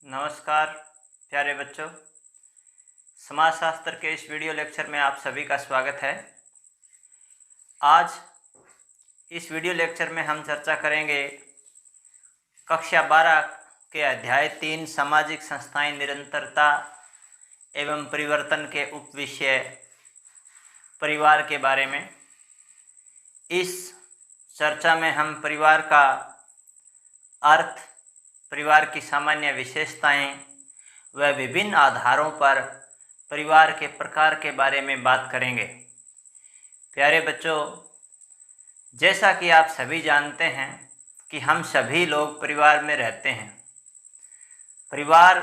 नमस्कार प्यारे बच्चों, समाजशास्त्र के इस वीडियो लेक्चर में आप सभी का स्वागत है। आज इस वीडियो लेक्चर में हम चर्चा करेंगे कक्षा 12 के अध्याय 3 सामाजिक संस्थाएं निरंतरता एवं परिवर्तन के उपविषय परिवार के बारे में। इस चर्चा में हम परिवार का अर्थ, परिवार की सामान्य विशेषताएं व विभिन्न आधारों पर परिवार के प्रकार के बारे में बात करेंगे। प्यारे बच्चों, जैसा कि आप सभी जानते हैं कि हम सभी लोग परिवार में रहते हैं। परिवार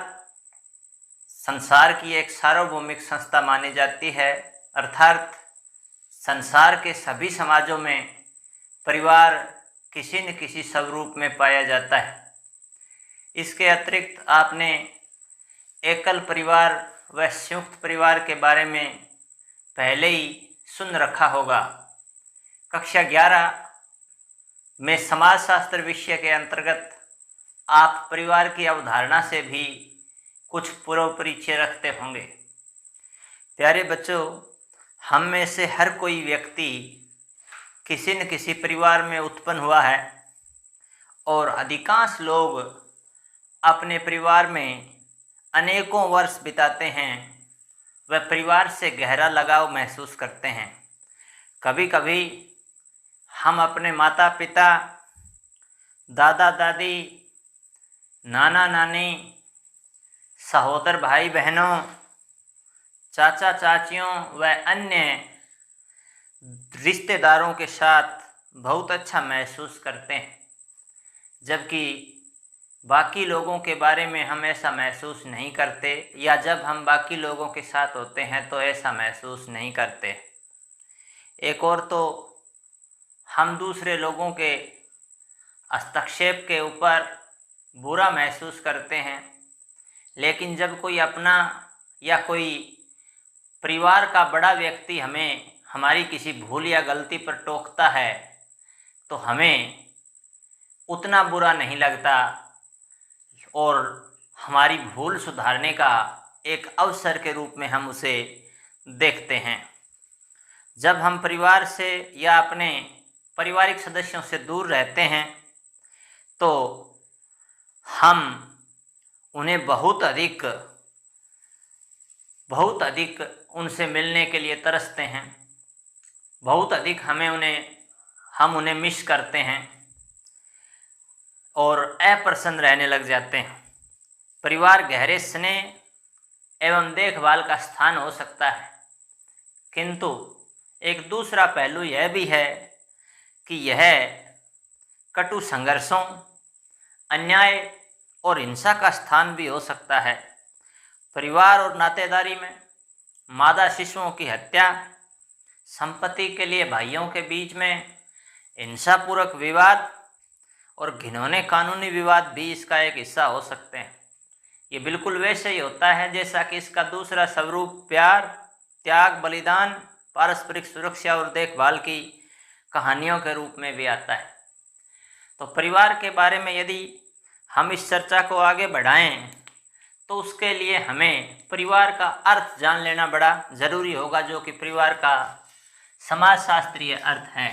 संसार की एक सार्वभौमिक संस्था मानी जाती है, अर्थात संसार के सभी समाजों में परिवार किसी न किसी स्वरूप में पाया जाता है। इसके अतिरिक्त आपने एकल परिवार व संयुक्त परिवार के बारे में पहले ही सुन रखा होगा। कक्षा 11 में समाजशास्त्र विषय के अंतर्गत आप परिवार की अवधारणा से भी कुछ पूर्व परिचय रखते होंगे। प्यारे बच्चों, हम में से हर कोई व्यक्ति किसी न किसी परिवार में उत्पन्न हुआ है और अधिकांश लोग अपने परिवार में अनेकों वर्ष बिताते हैं। वह परिवार से गहरा लगाव महसूस करते हैं। कभी कभी हम अपने माता पिता, दादा दादी, नाना नानी, सहोदर भाई बहनों, चाचा चाचियों व अन्य रिश्तेदारों के साथ बहुत अच्छा महसूस करते हैं, जबकि बाकी लोगों के बारे में हम ऐसा महसूस नहीं करते, या जब हम बाकी लोगों के साथ होते हैं तो ऐसा महसूस नहीं करते। एक और तो हम दूसरे लोगों के हस्तक्षेप के ऊपर बुरा महसूस करते हैं, लेकिन जब कोई अपना या कोई परिवार का बड़ा व्यक्ति हमें हमारी किसी भूल या गलती पर टोकता है तो हमें उतना बुरा नहीं लगता और हमारी भूल सुधारने का एक अवसर के रूप में हम उसे देखते हैं। जब हम परिवार से या अपने पारिवारिक सदस्यों से दूर रहते हैं तो हम उन्हें बहुत अधिक उनसे मिलने के लिए तरसते हैं। बहुत अधिक हम उन्हें मिस करते हैं और अप्रसन्न रहने लग जाते हैं। परिवार गहरे स्नेह एवं देखभाल का स्थान हो सकता है, किंतु एक दूसरा पहलू यह भी है कि यह कटु संघर्षों, अन्याय और हिंसा का स्थान भी हो सकता है। परिवार और नातेदारी में मादा शिशुओं की हत्या, संपत्ति के लिए भाइयों के बीच में हिंसापूर्वक विवाद और घिनौने कानूनी विवाद भी इसका एक हिस्सा हो सकते हैं। ये बिल्कुल वैसे ही होता है जैसा कि इसका दूसरा स्वरूप प्यार, त्याग, बलिदान, पारस्परिक सुरक्षा और देखभाल की कहानियों के रूप में भी आता है। तो परिवार के बारे में यदि हम इस चर्चा को आगे बढ़ाएं तो उसके लिए हमें परिवार का अर्थ जान लेना बड़ा ज़रूरी होगा, जो कि परिवार का समाजशास्त्रीय अर्थ है।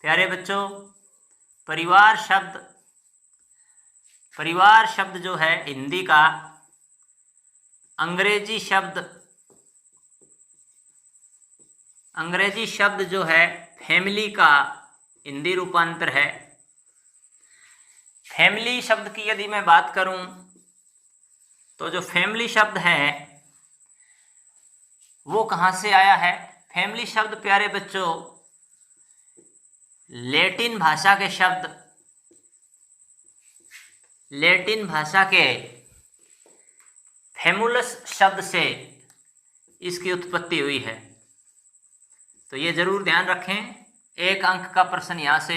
प्यारे बच्चों, परिवार शब्द जो है हिंदी का अंग्रेजी शब्द जो है फैमिली का हिंदी रूपांतर है। फैमिली शब्द की यदि मैं बात करूं तो जो फैमिली शब्द है वो कहाँ से आया है? फैमिली शब्द प्यारे बच्चों लैटिन भाषा के फैमुलस शब्द से इसकी उत्पत्ति हुई है। तो ये जरूर ध्यान रखें, एक अंक का प्रश्न यहाँ से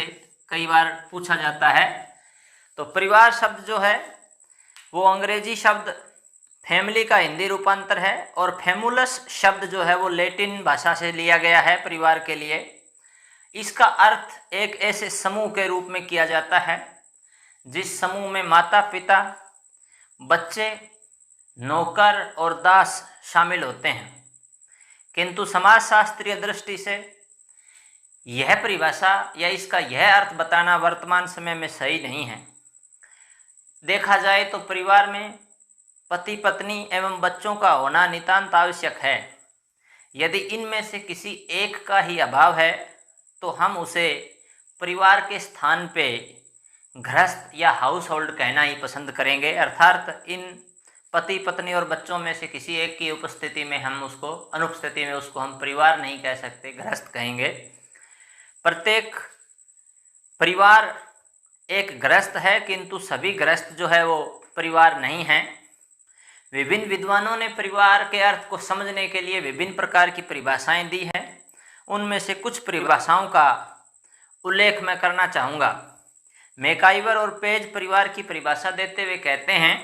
कई बार पूछा जाता है। तो परिवार शब्द जो है वो अंग्रेजी शब्द फैमिली का हिंदी रूपांतर है और फैमुलस शब्द जो है वो लैटिन भाषा से लिया गया है परिवार के लिए। इसका अर्थ एक ऐसे समूह के रूप में किया जाता है जिस समूह में माता पिता, बच्चे, नौकर और दास शामिल होते हैं। किंतु समाजशास्त्रीय दृष्टि से यह परिभाषा या इसका यह अर्थ बताना वर्तमान समय में सही नहीं है। देखा जाए तो परिवार में पति पत्नी एवं बच्चों का होना नितांत आवश्यक है। यदि इनमें से किसी एक का ही अभाव है तो हम उसे परिवार के स्थान पे गृहस्थ या हाउस होल्ड कहना ही पसंद करेंगे। अर्थात इन पति पत्नी और बच्चों में से किसी एक की उपस्थिति में अनुपस्थिति में उसको हम परिवार नहीं कह सकते, गृहस्थ कहेंगे। प्रत्येक परिवार एक गृहस्थ है, किंतु सभी गृहस्थ जो है वो परिवार नहीं हैं। विभिन्न विद्वानों ने परिवार के अर्थ को समझने के लिए विभिन्न प्रकार की परिभाषाएं दी हैं। उनमें से कुछ परिभाषाओं का उल्लेख मैं करना चाहूँगा। मैकाइवर और पेज परिवार की परिभाषा देते हुए कहते हैं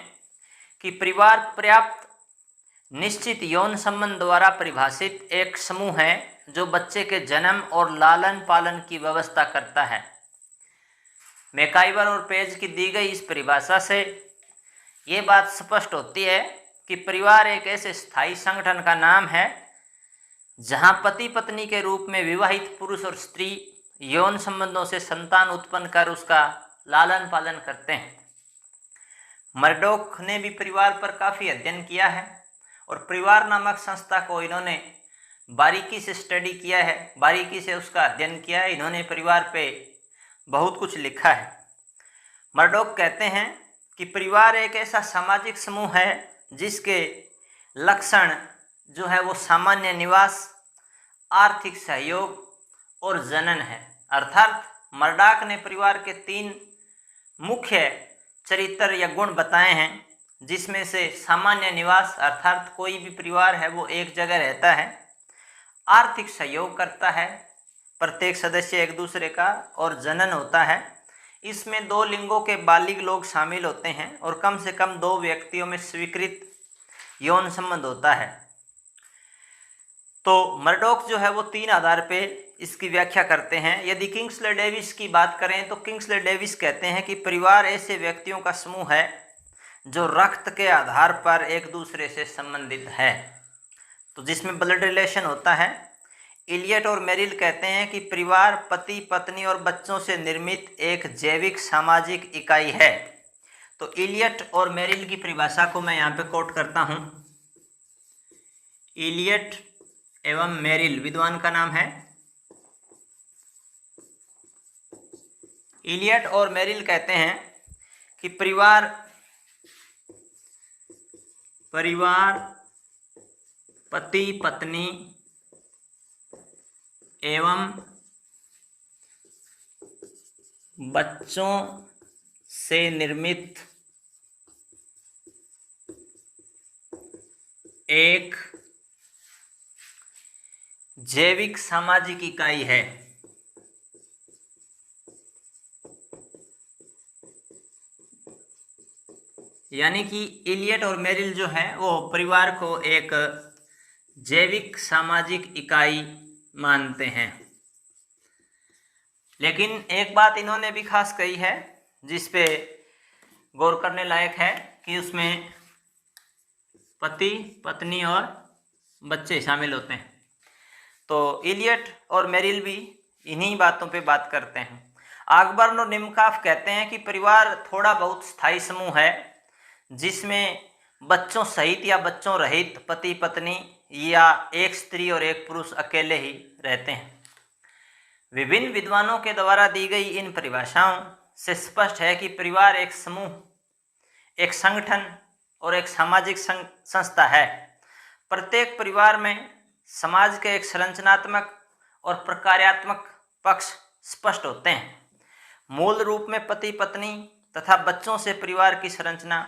कि परिवार पर्याप्त निश्चित यौन संबंध द्वारा परिभाषित एक समूह है जो बच्चे के जन्म और लालन पालन की व्यवस्था करता है। मैकाइवर और पेज की दी गई इस परिभाषा से ये बात स्पष्ट होती है कि परिवार एक ऐसे स्थायी संगठन का नाम है जहां पति पत्नी के रूप में विवाहित पुरुष और स्त्री यौन संबंधों से संतान उत्पन्न कर उसका लालन पालन करते हैं। मर्डॉक ने भी परिवार पर काफ़ी अध्ययन किया है और परिवार नामक संस्था को इन्होंने बारीकी से स्टडी किया है, बारीकी से उसका अध्ययन किया है। इन्होंने परिवार पे बहुत कुछ लिखा है। मर्डॉक कहते हैं कि परिवार एक ऐसा सामाजिक समूह है जिसके लक्षण जो है वो सामान्य निवास, आर्थिक सहयोग और जनन है। अर्थात मर्डॉक ने परिवार के 3 मुख्य चरित्र या गुण बताए हैं, जिसमें से सामान्य निवास अर्थात कोई भी परिवार है वो एक जगह रहता है, आर्थिक सहयोग करता है प्रत्येक सदस्य एक दूसरे का, और जनन होता है। इसमें 2 लिंगों के बालिग लोग शामिल होते हैं और कम से कम 2 व्यक्तियों में स्वीकृत यौन संबंध होता है। तो मर्डॉक जो है वो 3 आधार पे इसकी व्याख्या करते हैं। यदि किंग्सले डेविस की बात करें तो किंग्सले डेविस कहते हैं कि परिवार ऐसे व्यक्तियों का समूह है जो रक्त के आधार पर एक दूसरे से संबंधित है, तो जिसमें ब्लड रिलेशन होता है। इलियट और मेरिल कहते हैं कि परिवार पति पत्नी और बच्चों से निर्मित एक जैविक सामाजिक इकाई है। तो इलियट और मेरिल की परिभाषा को मैं यहाँ पे कोट करता हूँ। इलियट एवं मेरिल विद्वान का नाम है। इलियट और मेरिल कहते हैं कि परिवार पति पत्नी एवं बच्चों से निर्मित एक जैविक सामाजिक इकाई है। यानी कि इलियट और मेरिल जो है वो परिवार को एक जैविक सामाजिक इकाई मानते हैं। लेकिन एक बात इन्होंने भी खास कही है जिस पे गौर करने लायक है कि उसमें पति पत्नी और बच्चे शामिल होते हैं। तो इलियट और मेरिल भी इन्हीं बातों पे बात करते हैं। आकबर्न और निमकाफ कहते हैं कि परिवार थोड़ा बहुत स्थायी समूह है जिसमें बच्चों सहित या बच्चों रहित पति पत्नी या एक स्त्री और एक पुरुष अकेले ही रहते हैं। विभिन्न विद्वानों के द्वारा दी गई इन परिभाषाओं से स्पष्ट है कि परिवार एक समूह, एक संगठन और एक सामाजिक संस्था है। प्रत्येक परिवार में समाज के एक संरचनात्मक और प्रकार्यात्मक पक्ष स्पष्ट होते हैं। मूल रूप में पति पत्नी तथा बच्चों से परिवार की संरचना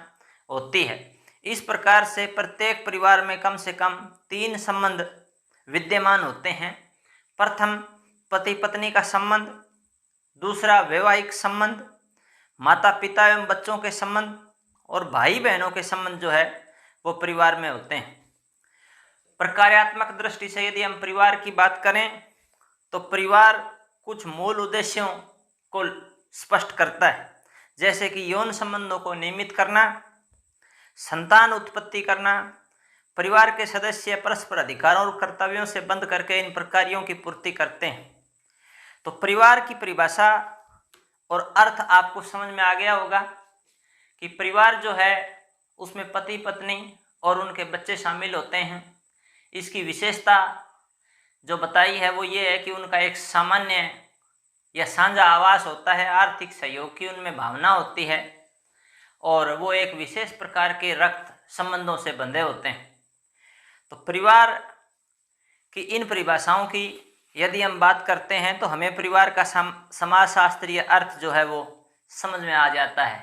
होती है। इस प्रकार से प्रत्येक परिवार में कम से कम 3 संबंध विद्यमान होते हैं। प्रथम पति पत्नी का संबंध, दूसरा वैवाहिक संबंध, माता पिता एवं बच्चों के संबंध, और भाई बहनों के संबंध जो है वो परिवार में होते हैं। प्रकार्यात्मक दृष्टि से यदि हम परिवार की बात करें तो परिवार कुछ मूल उद्देश्यों को स्पष्ट करता है, जैसे कि यौन संबंधों को नियमित करना, संतान उत्पत्ति करना, परिवार के सदस्य परस्पर अधिकारों और कर्तव्यों से बंध करके इन प्रकारों की पूर्ति करते हैं। तो परिवार की परिभाषा और अर्थ आपको समझ में आ गया होगा कि परिवार जो है उसमें पति पत्नी और उनके बच्चे शामिल होते हैं। इसकी विशेषता जो बताई है वो ये है कि उनका एक सामान्य या साझा आवास होता है, आर्थिक सहयोग की उनमें भावना होती है और वो एक विशेष प्रकार के रक्त संबंधों से बंधे होते हैं। तो परिवार की इन परिभाषाओं की यदि हम बात करते हैं तो हमें परिवार का समाजशास्त्रीय अर्थ जो है वो समझ में आ जाता है।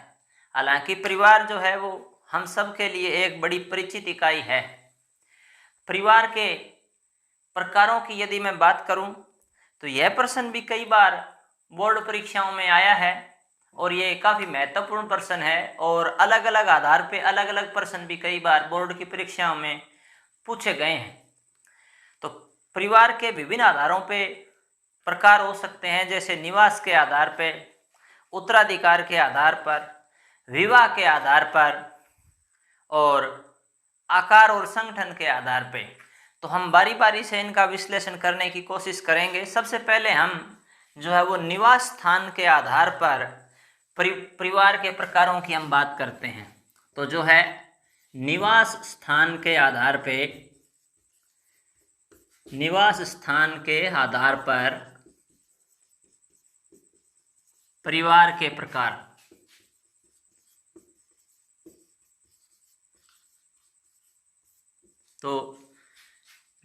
हालांकि परिवार जो है वो हम सब के लिए एक बड़ी परिचित इकाई है। परिवार के प्रकारों की यदि मैं बात करूं तो यह प्रश्न भी कई बार बोर्ड परीक्षाओं में आया है और ये काफ़ी महत्वपूर्ण प्रश्न है और अलग अलग आधार पे अलग अलग प्रश्न भी कई बार बोर्ड की परीक्षाओं में पूछे गए हैं। तो परिवार के विभिन्न आधारों पे प्रकार हो सकते हैं, जैसे निवास के आधार पे, उत्तराधिकार के आधार पर, विवाह के आधार पर और आकार और संगठन के आधार पे। तो हम बारी बारी से इनका विश्लेषण करने की कोशिश करेंगे। सबसे पहले हम जो है वो निवास स्थान के आधार पर परिवार के प्रकारों की हम बात करते हैं। तो जो है निवास स्थान के आधार पे, निवास स्थान के आधार पर परिवार के प्रकार। तो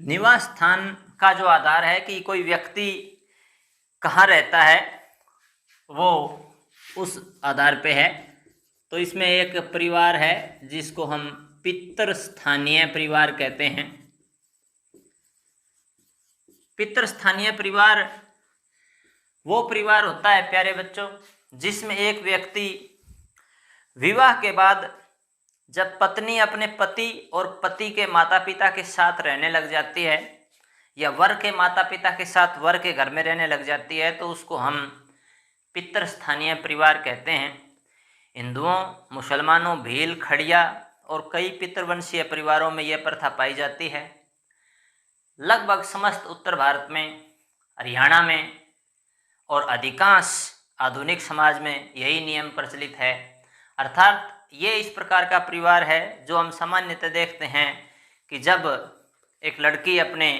निवास स्थान का जो आधार है कि कोई व्यक्ति कहाँ रहता है वो उस आधार पे है। तो इसमें एक परिवार है जिसको हम पितृस्थानीय परिवार कहते हैं। पितृस्थानीय परिवार वो परिवार होता है प्यारे बच्चों जिसमें एक व्यक्ति विवाह के बाद जब पत्नी अपने पति और पति के माता पिता के साथ रहने लग जाती है या वर के माता पिता के साथ वर के घर में रहने लग जाती है तो उसको हम पितृस्थानीय परिवार कहते हैं। हिंदुओं, मुसलमानों, भील, खड़िया और कई पितृवंशीय परिवारों में यह प्रथा पाई जाती है। लगभग समस्त उत्तर भारत में, हरियाणा में और अधिकांश आधुनिक समाज में यही नियम प्रचलित है। अर्थात ये इस प्रकार का परिवार है जो हम सामान्यतः देखते हैं कि जब एक लड़की अपने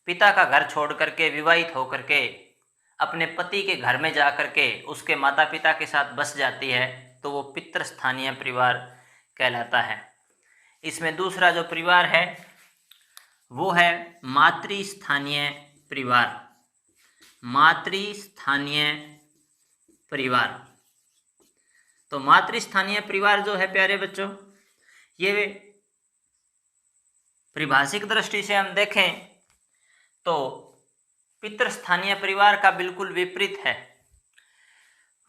पिता का घर छोड़ करके विवाहित होकर के अपने पति के घर में जा करके उसके माता पिता के साथ बस जाती है तो वो पितृस्थानीय परिवार कहलाता है। इसमें दूसरा जो परिवार है वो है मातृस्थानीय परिवार। मातृस्थानीय परिवार। तो मातृस्थानीय परिवार जो है प्यारे बच्चों, ये परिभाषिक दृष्टि से हम देखें तो पितृस्थानीय परिवार का बिल्कुल विपरीत है।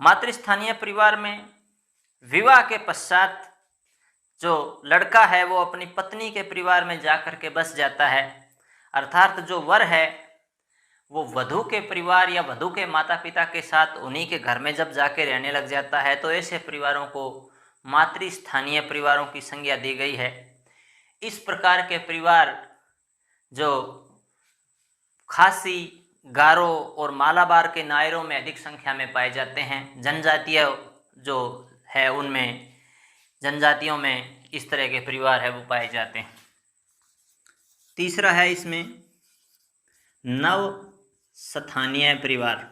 मातृस्थानीय परिवार में विवाह के पश्चात जो लड़का है वो अपनी पत्नी के परिवार में जाकर के बस जाता है। अर्थात जो वर है वो वधू के परिवार या वधू के माता पिता के साथ उन्हीं के घर में जब जाके रहने लग जाता है तो ऐसे परिवारों को मातृस्थानीय परिवारों की संज्ञा दी गई है। इस प्रकार के परिवार जो खासी, गारो और मालाबार के नायरों में अधिक संख्या में पाए जाते हैं। जनजातीय जो है उनमें, जनजातियों में इस तरह के परिवार है वो पाए जाते हैं। तीसरा है इसमें नव स्थानीय परिवार।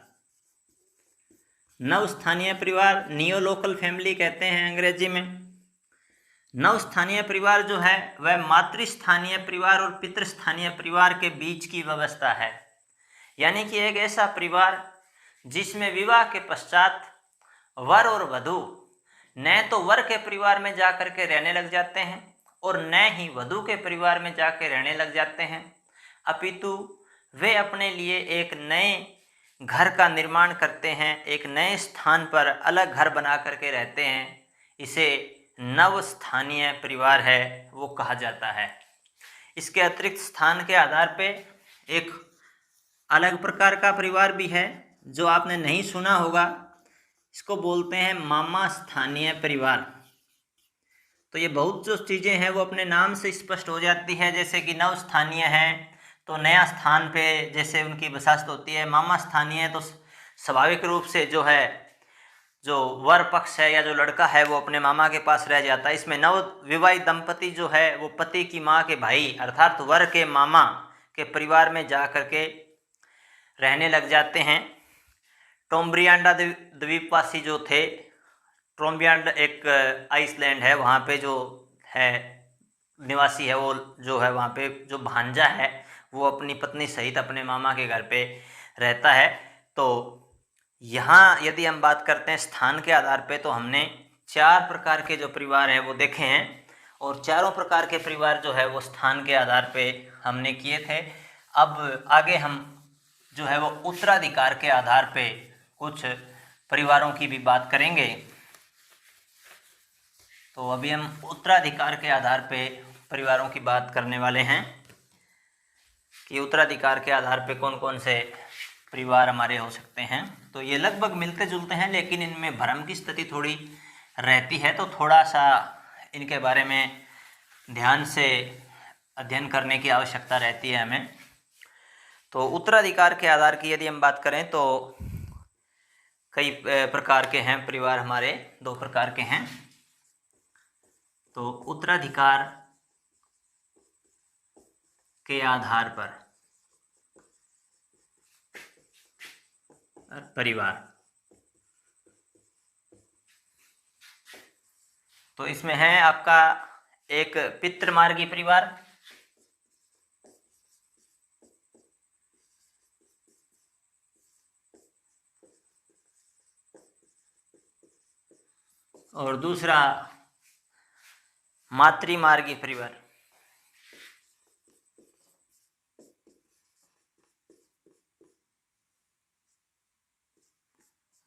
नव स्थानीय परिवार नियो लोकल फैमिली कहते हैं अंग्रेजी में। नव स्थानीय परिवार जो है वह मातृस्थानीय परिवार और पितृस्थानीय परिवार के बीच की व्यवस्था है। यानी कि एक ऐसा परिवार जिसमें विवाह के पश्चात वर और वधू न तो वर के परिवार में जाकर के रहने लग जाते हैं और न ही वधू के परिवार में जाकर रहने लग जाते हैं, अपितु वे अपने लिए एक नए घर का निर्माण करते हैं, एक नए स्थान पर अलग घर बना करके रहते हैं। इसे नव स्थानीय परिवार है वो कहा जाता है। इसके अतिरिक्त स्थान के आधार पे एक अलग प्रकार का परिवार भी है जो आपने नहीं सुना होगा, इसको बोलते हैं मामा स्थानीय परिवार। तो तो ये बहुत जो चीज़ें हैं वो अपने नाम से स्पष्ट हो जाती है। जैसे कि नव स्थानीय है तो नया स्थान पे जैसे उनकी विशेषता होती है। मामा स्थानीय है तो स्वाभाविक रूप से जो है जो वर पक्ष है या जो लड़का है वो अपने मामा के पास रह जाता है। इसमें नव विवाहित दंपति जो है वो पति की माँ के भाई अर्थात वर के मामा के परिवार में जा करके रहने लग जाते हैं। टोम्ब्रियांडा द्वीपवासी जो थे, टोम्ब्रियांडा एक आइसलैंड है, वहाँ पे जो है निवासी है वो जो है वहाँ पे जो भांजा है वो अपनी पत्नी सहित अपने मामा के घर पे रहता है। तो यहाँ यदि हम बात करते हैं स्थान के आधार पे तो हमने 4 प्रकार के जो परिवार हैं वो देखे हैं और चारों प्रकार के परिवार जो है वो स्थान के आधार पे हमने किए थे। अब आगे हम जो है वो उत्तराधिकार के आधार पे कुछ परिवारों की भी बात करेंगे। तो अभी हम उत्तराधिकार के आधार पे परिवारों की बात करने वाले हैं कि उत्तराधिकार के आधार पे कौन कौन से परिवार हमारे हो सकते हैं। तो ये लगभग मिलते जुलते हैं लेकिन इनमें भ्रम की स्थिति थोड़ी रहती है, तो थोड़ा सा इनके बारे में ध्यान से अध्ययन करने की आवश्यकता रहती है हमें। तो उत्तराधिकार के आधार की यदि हम बात करें तो कई प्रकार के हैं परिवार हमारे, 2 प्रकार के हैं। तो उत्तराधिकार के आधार पर परिवार, तो इसमें है आपका एक पितृमार्गी परिवार, और दूसरा मातृमार्गी परिवार।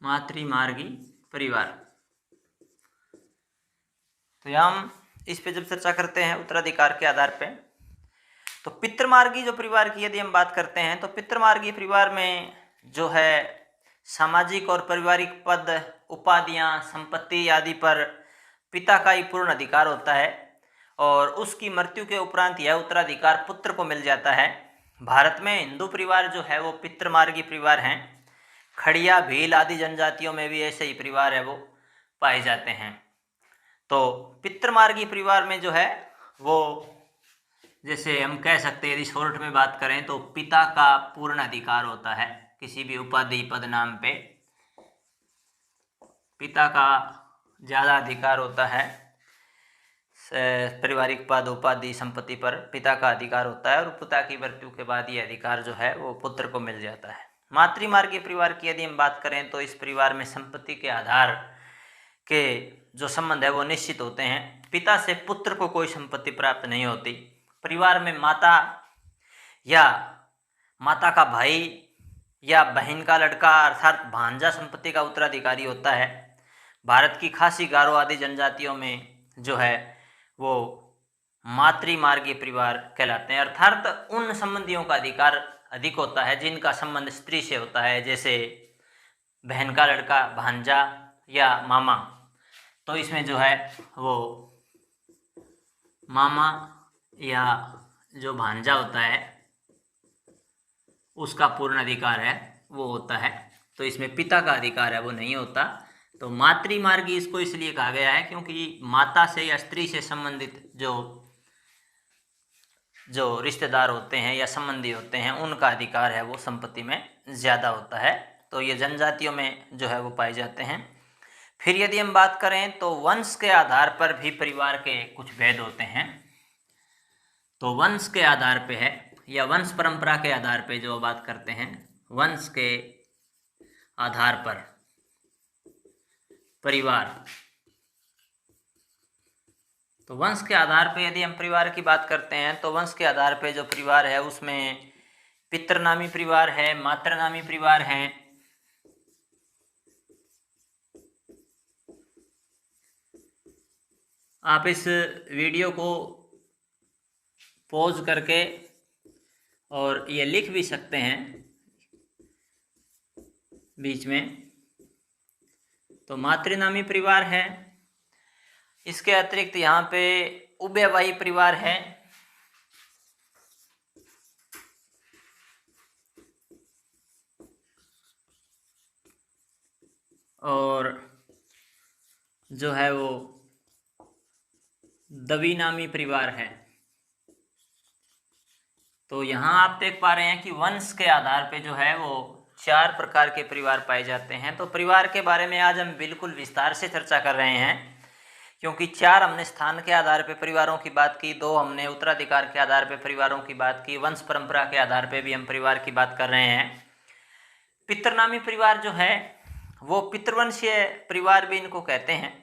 मातृमार्गी परिवार। तो यहाँ हम इस पे जब चर्चा करते हैं उत्तराधिकार के आधार पे, तो पितृमार्गी जो परिवार की यदि हम बात करते हैं तो पितृमार्गी परिवार में जो है सामाजिक और पारिवारिक पद, उपाधियां, संपत्ति आदि पर पिता का ही पूर्ण अधिकार होता है और उसकी मृत्यु के उपरांत यह उत्तराधिकार पुत्र को मिल जाता है। भारत में हिंदू परिवार जो है वो पितृमार्गी परिवार हैं। खड़िया, भील आदि जनजातियों में भी ऐसे ही परिवार है वो पाए जाते हैं। तो पितृमार्गी परिवार में जो है वो जैसे हम कह सकते हैं यदि शॉर्ट में बात करें तो पिता का पूर्ण अधिकार होता है किसी भी उपाधि पद नाम पे। पिता का ज़्यादा अधिकार होता है पारिवारिक पद, उपाधि, संपत्ति पर पिता का अधिकार होता है और पिता की मृत्यु के बाद ये अधिकार जो है वो पुत्र को मिल जाता है। मातृमार्गी परिवार की यदि हम बात करें तो इस परिवार में संपत्ति के आधार के जो संबंध है वो निश्चित होते हैं। पिता से पुत्र को कोई संपत्ति प्राप्त नहीं होती। परिवार में माता या माता का भाई या बहन का लड़का अर्थात भांजा संपत्ति का उत्तराधिकारी होता है। भारत की खासी, गारो आदि जनजातियों में जो है वो मातृमार्गी परिवार कहलाते हैं, अर्थात उन संबंधियों का अधिकार अधिक होता है जिनका संबंध स्त्री से होता है, जैसे बहन का लड़का, भांजा या मामा। तो इसमें जो है वो मामा या जो भांजा होता है उसका पूर्ण अधिकार है वो होता है। तो इसमें पिता का अधिकार है वो नहीं होता। तो मातृमार्गी इसको इसलिए कहा गया है क्योंकि माता से या स्त्री से संबंधित जो रिश्तेदार होते हैं या संबंधी होते हैं उनका अधिकार है वो संपत्ति में ज़्यादा होता है। तो ये जनजातियों में जो है वो पाए जाते हैं। फिर यदि हम बात करें तो वंश के आधार पर भी परिवार के कुछ भेद होते हैं। तो वंश के आधार पे है या वंश परंपरा के आधार पे जो बात करते हैं, वंश के आधार पर परिवार। तो वंश के आधार पे यदि हम परिवार की बात करते हैं तो वंश के आधार पे जो परिवार है उसमें पितृनामी परिवार है, मातृनामी परिवार है। आप इस वीडियो को पॉज करके और ये लिख भी सकते हैं बीच में। तो मातृनामी परिवार है, इसके अतिरिक्त यहाँ पे उभयवाही परिवार है, और जो है वो द्विनामी परिवार है। तो यहाँ आप देख पा रहे हैं कि वंश के आधार पे जो है वो 4 प्रकार के परिवार पाए जाते हैं। तो परिवार के बारे में आज हम बिल्कुल विस्तार से चर्चा कर रहे हैं, क्योंकि 4 हमने स्थान के आधार पे परिवारों की बात की, 2 हमने उत्तराधिकार के आधार पे परिवारों की बात की, वंश परंपरा के आधार पे भी हम परिवार की बात कर रहे हैं। पितृनामी परिवार जो है वो पितृवंशीय परिवार भी इनको कहते हैं।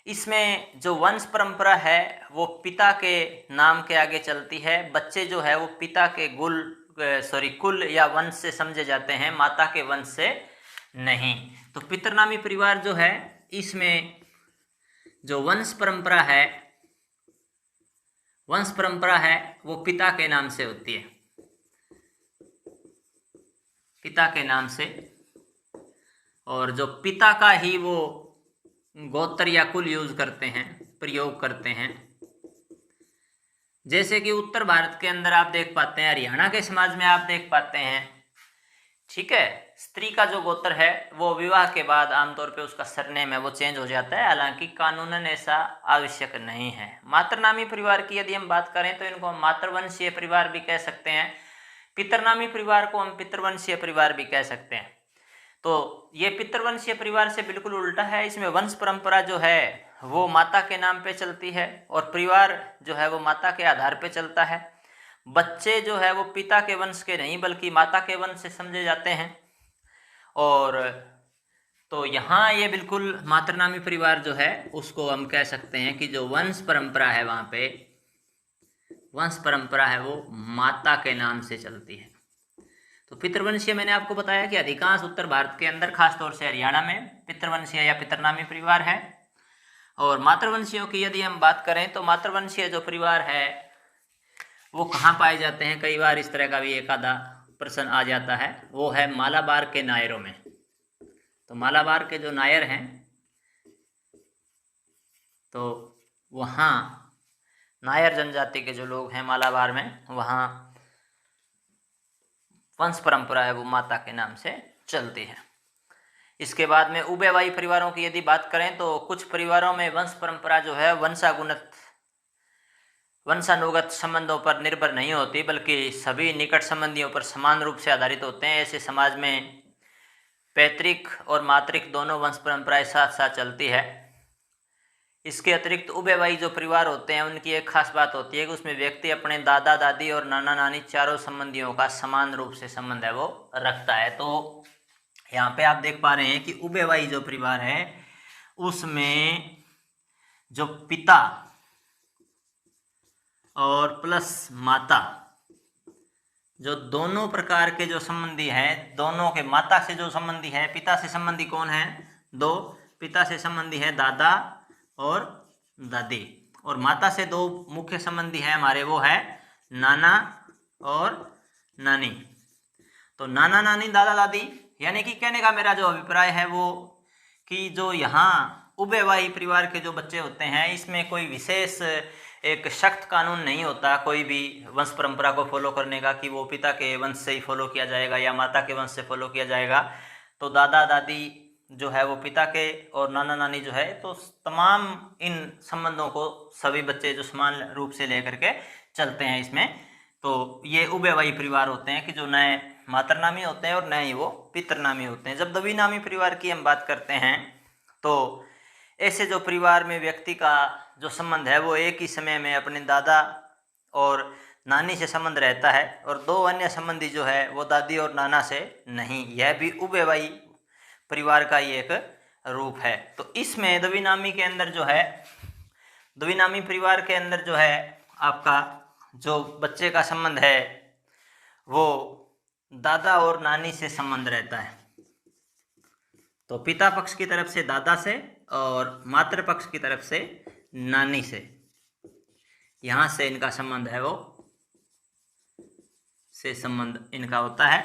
इसमें जो वंश परंपरा है वो पिता के नाम के आगे चलती है। बच्चे जो है वो पिता के कुल या वंश से समझे जाते हैं, माता के वंश से नहीं। तो पितृनामी परिवार जो है इसमें जो वंश परंपरा है वो पिता के नाम से होती है, पिता के नाम से, और जो पिता का ही वो गोत्र या कुल यूज करते हैं, प्रयोग करते हैं। जैसे कि उत्तर भारत के अंदर आप देख पाते हैं, हरियाणा के समाज में आप देख पाते हैं, ठीक है, स्त्री का जो गोत्र है वो विवाह के बाद आमतौर पे उसका सरनेम है वो चेंज हो जाता है, हालांकि कानूनन ऐसा आवश्यक नहीं है। मातृनामी परिवार की यदि हम बात करें तो इनको हम मातृवंशीय परिवार भी कह सकते हैं, पितृनामी परिवार को हम पितृवंशीय परिवार भी कह सकते हैं। तो ये पितृवंशीय परिवार से बिल्कुल उल्टा है। इसमें वंश परंपरा जो है वो माता के नाम पे चलती है और परिवार जो है वो माता के आधार पे चलता है। बच्चे जो है वो पिता के वंश के नहीं बल्कि माता के वंश से समझे जाते हैं। और तो यहाँ ये बिल्कुल मातृनामी परिवार जो है उसको हम कह सकते हैं कि जो वंश परंपरा है वहाँ पे वंश परंपरा है वो माता के नाम से चलती है। तो पितृवंशीय मैंने आपको बताया कि अधिकांश उत्तर भारत के अंदर खासतौर से हरियाणा में पितृवंशीय या पितृनामी परिवार है। और मातृवंशियों की यदि हम बात करें तो मातृवंशीय जो परिवार है वो कहाँ पाए जाते हैं, कई बार इस तरह का भी एक आधा प्रश्न आ जाता है, वो है मालाबार के नायरों में। तो मालाबार के जो नायर हैं तो वहाँ नायर जनजाति के जो लोग हैं मालाबार में, वहाँ वंश परंपरा है वो माता के नाम से चलती है। इसके बाद में उभयवाही परिवारों की यदि बात करें तो कुछ परिवारों में वंश परंपरा जो है वंशानुगत संबंधों पर निर्भर नहीं होती, बल्कि सभी निकट संबंधियों पर समान रूप से आधारित होते हैं। ऐसे समाज में पैतृक और मातृक दोनों वंश परंपराएं साथ साथ चलती है। इसके अतिरिक्त उभयवाही जो परिवार होते हैं उनकी एक खास बात होती है कि उसमें व्यक्ति अपने दादा दादी और नाना नानी चारों संबंधियों का समान रूप से संबंध है वो रखता है। तो यहाँ पे आप देख पा रहे हैं कि उभयवाही जो परिवार है उसमें जो पिता और प्लस माता, जो दोनों प्रकार के जो संबंधी हैं, दोनों के माता से जो संबंधी है, पिता से संबंधी कौन है, 2, पिता से संबंधी है दादा और दादी, और माता से 2 मुख्य संबंधी है हमारे, वो है नाना और नानी। तो नाना नानी दादा दादी, यानी कि कहने का मेरा जो अभिप्राय है वो कि जो यहाँ उभयवाही परिवार के जो बच्चे होते हैं इसमें कोई विशेष एक सख्त कानून नहीं होता कोई भी वंश परंपरा को फॉलो करने का कि वो पिता के वंश से ही फॉलो किया जाएगा या माता के वंश से फॉलो किया जाएगा। तो दादा दादी जो है वो पिता के और नाना नानी जो है, तो तमाम इन संबंधों को सभी बच्चे जो समान रूप से लेकर के चलते हैं इसमें। तो ये उभयवाही परिवार होते हैं कि जो नए मातृनामी होते हैं और नए ही वो पितृनामी होते हैं। जब द्विनामी परिवार की हम बात करते हैं तो ऐसे जो परिवार में व्यक्ति का जो संबंध है वो एक ही समय में अपने दादा और नानी से संबंध रहता है और 2 अन्य संबंधी जो है वो दादी और नाना से नहीं। यह भी उभयवाही परिवार का ही एक रूप है। तो इसमें द्विनामी के अंदर जो है, द्विनामी परिवार के अंदर जो है आपका जो बच्चे का संबंध है वो दादा और नानी से संबंध रहता है। तो पिता पक्ष की तरफ से दादा से और मातृ पक्ष की तरफ से नानी से, यहाँ से इनका संबंध है वो से संबंध इनका होता है।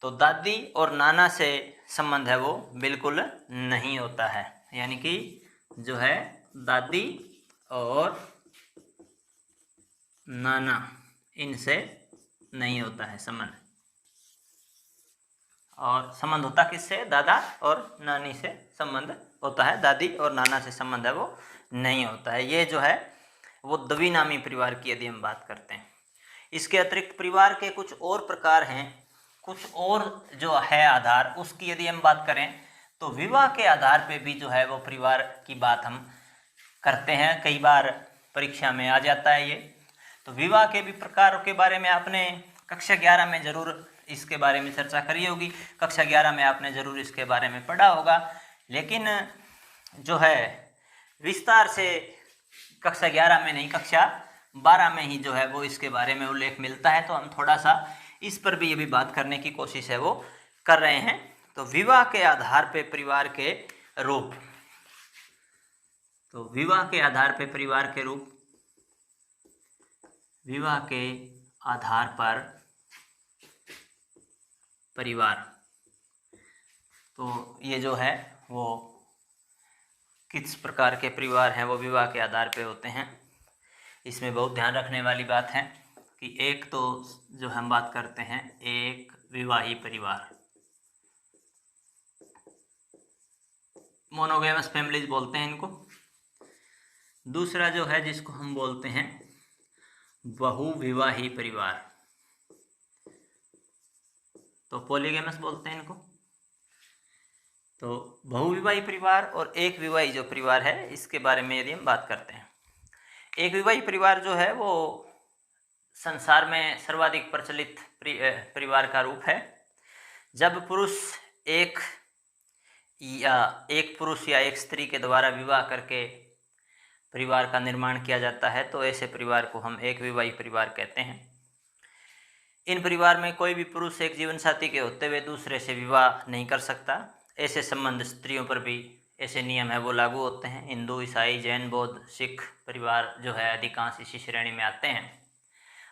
तो दादी और नाना से संबंध है वो बिल्कुल नहीं होता है, यानी कि जो है दादी और नाना इनसे नहीं होता है संबंध। और संबंध होता किससे? दादा और नानी से संबंध होता है, दादी और नाना से संबंध है वो नहीं होता है। ये जो है वो द्विनामी परिवार की यदि हम बात करते हैं। इसके अतिरिक्त परिवार के कुछ और प्रकार हैं, कुछ और जो है आधार, उसकी यदि हम बात करें तो विवाह के आधार पे भी जो है वो परिवार की बात हम करते हैं। कई बार परीक्षा में आ जाता है ये। तो विवाह के भी प्रकारों के बारे में आपने कक्षा 11 में ज़रूर इसके बारे में चर्चा करी होगी, कक्षा 11 में आपने ज़रूर इसके बारे में पढ़ा होगा, लेकिन जो है विस्तार से कक्षा 11 में नहीं, कक्षा 12 में ही जो है वो इसके बारे में उल्लेख मिलता है। तो हम थोड़ा सा इस पर भी ये भी बात करने की कोशिश है वो कर रहे हैं। तो विवाह के आधार पे परिवार के रूप, तो विवाह के आधार पे परिवार के रूप, विवाह के आधार पर परिवार, तो ये जो है वो किस प्रकार के परिवार हैं वो विवाह के आधार पे होते हैं। इसमें बहुत ध्यान रखने वाली बात है कि एक तो जो हम बात करते हैं एक विवाही परिवार, मोनोगेमस फैमिलीज बोलते हैं इनको। दूसरा जो है जिसको हम बोलते हैं बहुविवाही परिवार, तो पॉलीगेमस बोलते हैं इनको। तो बहुविवाही परिवार और एक विवाही जो परिवार है इसके बारे में यदि हम बात करते हैं, एक विवाही परिवार जो है वो संसार में सर्वाधिक प्रचलित परिवार का रूप है। जब एक पुरुष या एक स्त्री के द्वारा विवाह करके परिवार का निर्माण किया जाता है तो ऐसे परिवार को हम एक विवाही परिवार कहते हैं। इन परिवार में कोई भी पुरुष एक जीवन साथी के होते हुए दूसरे से विवाह नहीं कर सकता। ऐसे संबंध स्त्रियों पर भी ऐसे नियम है वो लागू होते हैं। हिंदू, ईसाई, जैन, बौद्ध, सिख परिवार जो है अधिकांश इसी श्रेणी में आते हैं।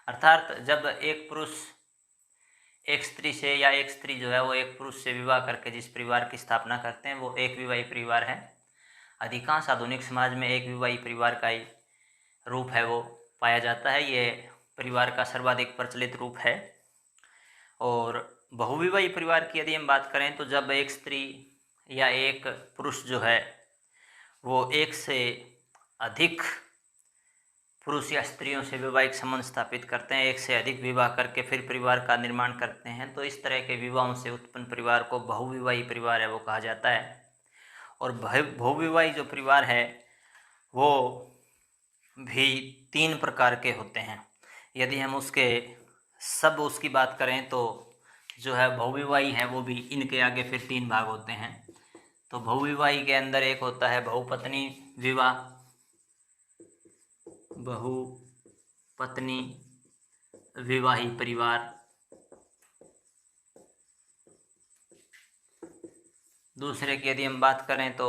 अर्थात जब एक पुरुष एक स्त्री से या एक स्त्री जो है वो एक पुरुष से विवाह करके जिस परिवार की स्थापना करते हैं वो एक विवाही परिवार है। अधिकांश आधुनिक समाज में एक विवाही परिवार का ही रूप है वो पाया जाता है, ये परिवार का सर्वाधिक प्रचलित रूप है। और बहुविवाही परिवार की यदि हम बात करें तो जब एक स्त्री या एक पुरुष जो है वो एक से अधिक पुरुष या स्त्रियों से वैवाहिक संबंध स्थापित करते हैं, एक से अधिक विवाह करके फिर परिवार का निर्माण करते हैं, तो इस तरह के विवाहों से उत्पन्न परिवार को बहुविवाही परिवार है वो कहा जाता है। और बहुविवाही जो परिवार है वो भी 3 प्रकार के होते हैं। यदि हम उसकी बात करें तो जो है बहुविवाही है वो भी इनके आगे फिर 3 भाग होते हैं। तो बहुविवाही के अंदर एक होता है बहुपत्नी विवाह, बहुपत्नी विवाही परिवार। दूसरे की यदि हम बात करें तो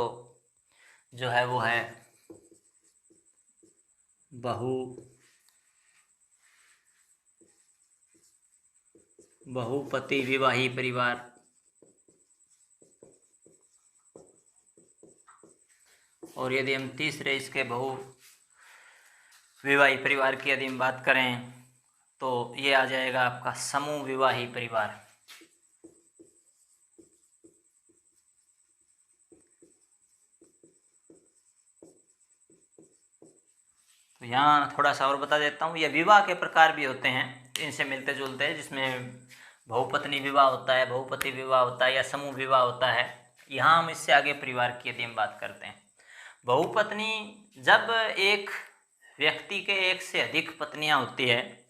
जो है वो है बहुपति विवाही परिवार। और यदि हम तीसरे इसके बहुविवाही परिवार की यदि हम बात करें तो ये आ जाएगा आपका समूह विवाही परिवार। तो यहाँ थोड़ा सा और बता देता हूँ, ये विवाह के प्रकार भी होते हैं इनसे मिलते जुलते हैं, जिसमें बहुपत्नी विवाह होता है, बहुपति विवाह होता है या समूह विवाह होता है। यहाँ हम इससे आगे परिवार की यदि हम बात करते हैं, बहुपत्नी जब एक व्यक्ति के एक से अधिक पत्नियां होती है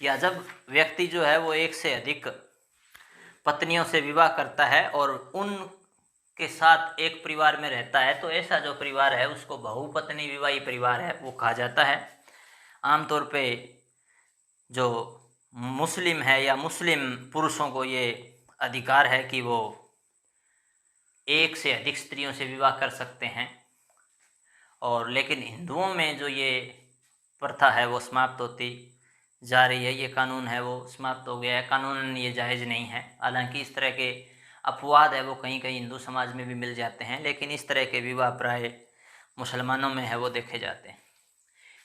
या जब व्यक्ति जो है वो एक से अधिक पत्नियों से विवाह करता है और उनके साथ एक परिवार में रहता है, तो ऐसा जो परिवार है उसको बहुपत्नी विवाही परिवार है वो कहा जाता है। आमतौर पे जो मुस्लिम है या मुस्लिम पुरुषों को ये अधिकार है कि वो एक से अधिक स्त्रियों से विवाह कर सकते हैं। और लेकिन हिंदुओं में जो ये प्रथा है वो समाप्त होती जा रही है, ये कानून है वो समाप्त हो गया है, कानून ये जायज़ नहीं है। हालांकि इस तरह के अपवाद है वो कहीं कहीं हिंदू समाज में भी मिल जाते हैं, लेकिन इस तरह के विवाह प्राय मुसलमानों में है वो देखे जाते हैं।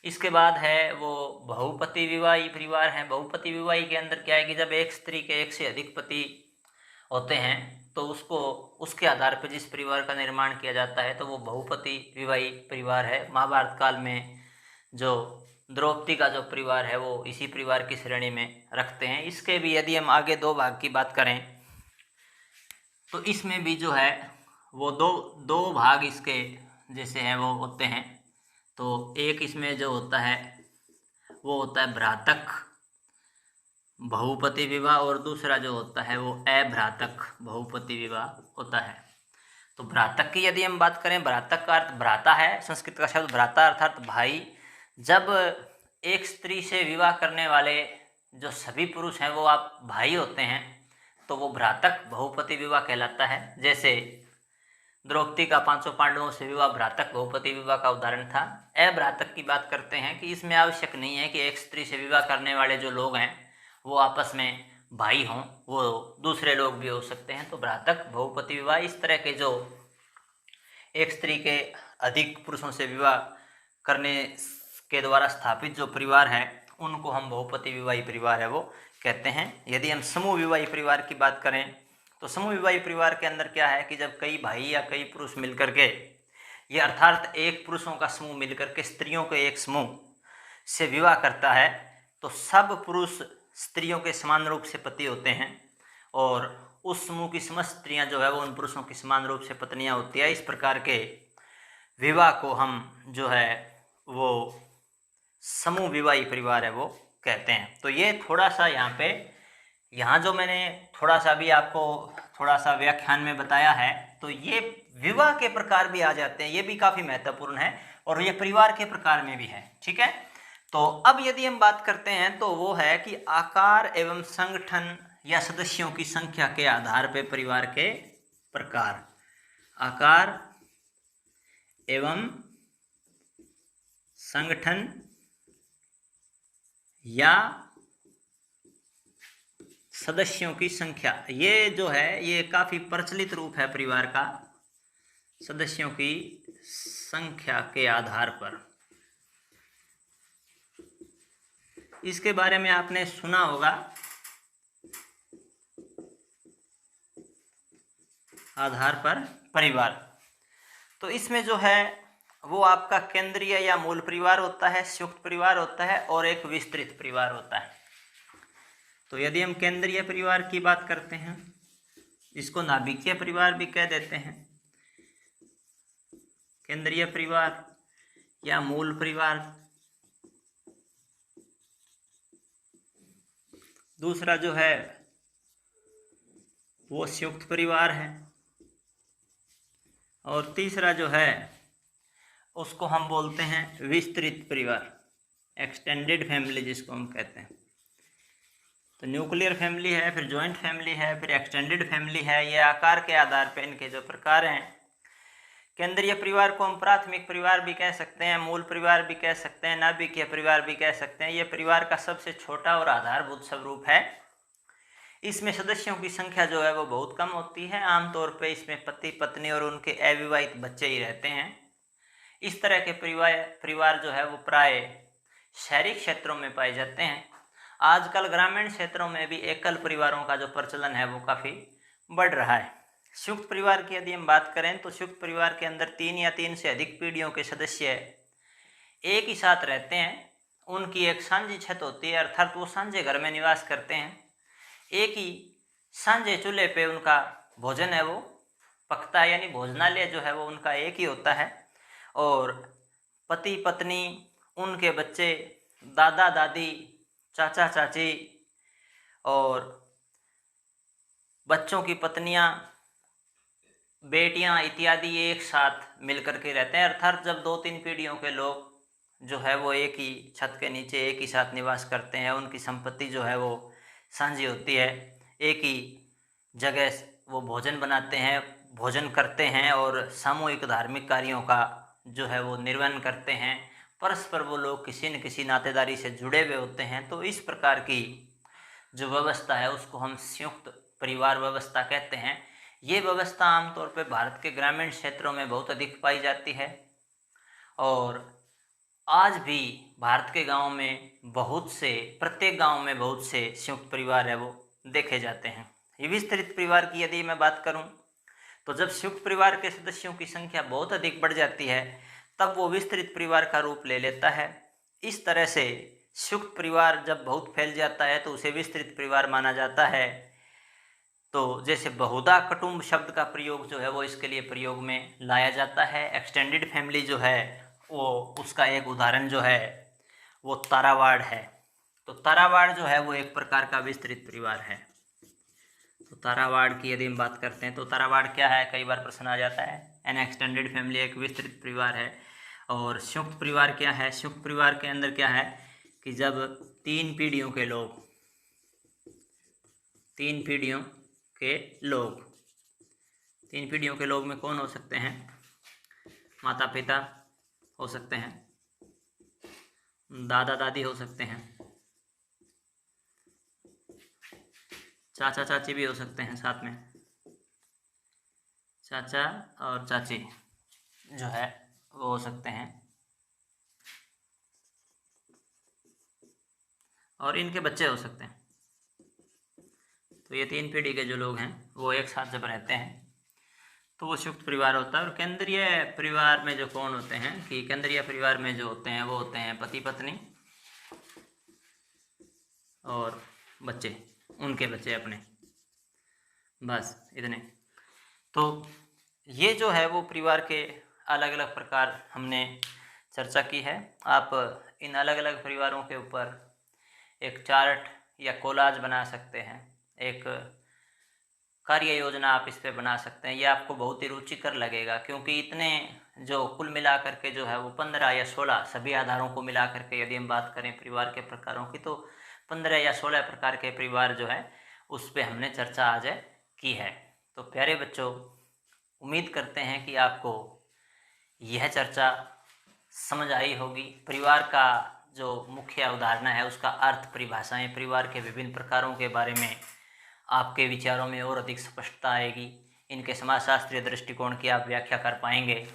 इसके बाद है वो बहुपति विवाही परिवार है। बहुपति विवाही के अंदर क्या है कि जब एक स्त्री के एक से अधिक पति होते हैं तो उसको उसके आधार पर जिस परिवार का निर्माण किया जाता है तो वो बहुपति विवाही परिवार है। महाभारत काल में जो द्रौपदी का जो परिवार है वो इसी परिवार की श्रेणी में रखते हैं। इसके भी यदि हम आगे दो भाग की बात करें तो इसमें भी जो है वो दो भाग इसके जैसे हैं वो होते हैं। तो एक इसमें जो होता है वो होता है भ्रातक बहुपति विवाह और दूसरा जो होता है वो अभ्रातक बहुपति विवाह होता है। तो भ्रातक की यदि हम बात करें, भ्रातक का अर्थ भ्राता है, संस्कृत का शब्द भ्राता अर्थात भाई। जब एक स्त्री से विवाह करने वाले जो सभी पुरुष हैं वो आप भाई होते हैं तो वो भ्रातक बहुपति विवाह कहलाता है। जैसे द्रौपदी का पांचों पांडवों से विवाह भ्रातक बहुपति विवाह का उदाहरण था। अभ्रातक की बात करते हैं कि इसमें आवश्यक नहीं है कि एक स्त्री से विवाह करने वाले जो लोग हैं वो आपस में भाई हों, वो दूसरे लोग भी हो सकते हैं। तो भ्रातक बहुपति विवाह इस तरह के जो एक स्त्री के अधिक पुरुषों से विवाह करने के द्वारा स्थापित जो परिवार है उनको हम बहुपति विवाही परिवार है वो कहते हैं। यदि हम समूह विवाही परिवार की बात करें तो समूह विवाही परिवार के अंदर क्या है कि जब कई भाई या कई पुरुष मिलकर के ये अर्थात एक पुरुषों का समूह मिलकर के स्त्रियों के एक समूह से विवाह करता है तो सब पुरुष स्त्रियों के समान रूप से पति होते हैं और उस समूह की समस्त स्त्रियां जो है वो उन पुरुषों की समान रूप से पत्नियां होती है। इस प्रकार के विवाह को हम जो है वो समूह विवाही परिवार है वो कहते हैं। तो ये थोड़ा सा यहाँ जो मैंने थोड़ा सा भी आपको थोड़ा सा व्याख्यान में बताया है तो ये विवाह के प्रकार भी आ जाते हैं, ये भी काफ़ी महत्वपूर्ण है और ये परिवार के प्रकार में भी है। ठीक है, तो अब यदि हम बात करते हैं तो वो है कि आकार एवं संगठन या सदस्यों की संख्या के आधार पर परिवार के प्रकार। आकार एवं संगठन या सदस्यों की संख्या, ये जो है ये काफ़ी प्रचलित रूप है परिवार का। सदस्यों की संख्या के आधार पर, इसके बारे में आपने सुना होगा। आधार पर परिवार, तो इसमें जो है वो आपका केंद्रीय या मूल परिवार होता है, संयुक्त परिवार होता है और एक विस्तृत परिवार होता है। तो यदि हम केंद्रीय परिवार की बात करते हैं, इसको नाभिकीय परिवार भी कह देते हैं, केंद्रीय परिवार या मूल परिवार। दूसरा जो है वो संयुक्त परिवार है और तीसरा जो है उसको हम बोलते हैं विस्तृत परिवार, एक्सटेंडेड फैमिली जिसको हम कहते हैं। तो न्यूक्लियर फैमिली है, फिर जॉइंट फैमिली है, फिर एक्सटेंडेड फैमिली है। ये आकार के आधार पर इनके जो प्रकार हैं, केंद्रीय परिवार को हम प्राथमिक परिवार भी कह सकते हैं, मूल परिवार भी कह सकते हैं, नाभिकीय परिवार भी कह सकते हैं। ये परिवार का सबसे छोटा और आधारभूत स्वरूप है। इसमें सदस्यों की संख्या जो है वो बहुत कम होती है। आमतौर पे इसमें पति पत्नी और उनके अविवाहित बच्चे ही रहते हैं। इस तरह के परिवार जो है वो प्राय शहरी क्षेत्रों में पाए जाते हैं। आजकल ग्रामीण क्षेत्रों में भी एकल परिवारों का जो प्रचलन है वो काफ़ी बढ़ रहा है। संयुक्त परिवार की यदि हम बात करें तो संयुक्त परिवार के अंदर 3 या 3 से अधिक पीढ़ियों के सदस्य एक ही साथ रहते हैं। उनकी एक साझी छत होती है, अर्थात वो साझे घर में निवास करते हैं। एक ही साझे चूल्हे पे उनका भोजन है वो पकता है, यानी भोजनालय जो है वो उनका एक ही होता है। और पति पत्नी, उनके बच्चे, दादा दादी, चाचा चाची और बच्चों की पत्नियां, बेटियां इत्यादि एक साथ मिलकर के रहते हैं। अर्थात जब 2-3 पीढ़ियों के लोग जो है वो एक ही छत के नीचे एक ही साथ निवास करते हैं, उनकी संपत्ति जो है वो साझी होती है, एक ही जगह वो भोजन बनाते हैं, भोजन करते हैं और सामूहिक धार्मिक कार्यों का जो है वो निर्वहन करते हैं। परस्पर वो लोग किसी न किसी नातेदारी से जुड़े हुए होते हैं। तो इस प्रकार की जो व्यवस्था है उसको हम संयुक्त परिवार व्यवस्था कहते हैं। ये व्यवस्था आमतौर पर भारत के ग्रामीण क्षेत्रों में बहुत अधिक पाई जाती है। और आज भी भारत के गाँव में प्रत्येक गाँव में बहुत से संयुक्त परिवार है वो देखे जाते हैं। ये विस्तृत परिवार की यदि मैं बात करूं तो जब संयुक्त परिवार के सदस्यों की संख्या बहुत अधिक बढ़ जाती है तब वो विस्तृत परिवार का रूप ले लेता है। इस तरह से संयुक्त परिवार जब बहुत फैल जाता है तो उसे विस्तृत परिवार माना जाता है। तो जैसे बहुधा कुटुंब शब्द का प्रयोग जो है वो इसके लिए प्रयोग में लाया जाता है। एक्सटेंडेड फैमिली जो है वो उसका एक उदाहरण जो है वो तारावाड़ है। तो तारावाड़ जो है वो एक प्रकार का विस्तृत परिवार है। तो तारावाड़ की यदि हम बात करते हैं तो तारावाड़ क्या है, कई बार प्रश्न आ जाता है। एन एक्सटेंडेड फैमिली एक विस्तृत परिवार है। और संयुक्त परिवार क्या है? संयुक्त परिवार के अंदर क्या है कि जब तीन पीढ़ियों के लोग में कौन हो सकते हैं? माता पिता हो सकते हैं, दादा दादी हो सकते हैं, चाचा चाची भी हो सकते हैं, साथ में चाचा और चाची जो है वो हो सकते हैं, और इनके बच्चे हो सकते हैं। तो ये तीन पीढ़ी के जो लोग हैं वो एक साथ जब रहते हैं तो वो संयुक्त परिवार होता है। और केंद्रीय परिवार में जो कौन होते हैं कि केंद्रीय परिवार में जो होते हैं वो होते हैं पति पत्नी और बच्चे, उनके बच्चे अपने, बस इतने। तो ये जो है वो परिवार के अलग अलग प्रकार हमने चर्चा की है। आप इन अलग अलग परिवारों के ऊपर एक चार्ट या कोलाज बना सकते हैं, एक कार्य योजना आप इस पे बना सकते हैं। ये आपको बहुत ही रुचिकर लगेगा क्योंकि इतने जो कुल मिला करके जो है वो 15 या 16 सभी आधारों को मिला करके यदि हम बात करें परिवार के प्रकारों की तो 15 या 16 प्रकार के परिवार जो है उस पे हमने चर्चा आज की है। तो प्यारे बच्चों, उम्मीद करते हैं कि आपको यह चर्चा समझ आई होगी। परिवार का जो मुख्य अवधारणा है उसका अर्थ, परिभाषाएं, परिवार के विभिन्न प्रकारों के बारे में आपके विचारों में और अधिक स्पष्टता आएगी। इनके समाजशास्त्रीय दृष्टिकोण की आप व्याख्या कर पाएंगे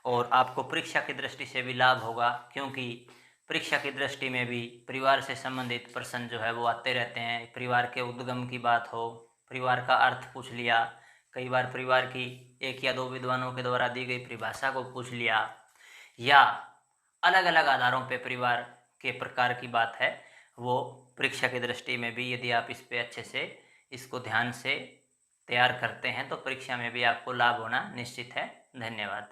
और आपको परीक्षा की दृष्टि से भी लाभ होगा क्योंकि परीक्षा की दृष्टि में भी परिवार से संबंधित प्रश्न जो है वो आते रहते हैं। परिवार के उद्गम की बात हो, परिवार का अर्थ पूछ लिया, कई बार परिवार की एक या दो विद्वानों के द्वारा दी गई परिभाषा को पूछ लिया, या अलग अलग आधारों पे परिवार के प्रकार की बात है वो परीक्षा की दृष्टि में भी यदि आप इस पे अच्छे से इसको ध्यान से तैयार करते हैं तो परीक्षा में भी आपको लाभ होना निश्चित है। धन्यवाद।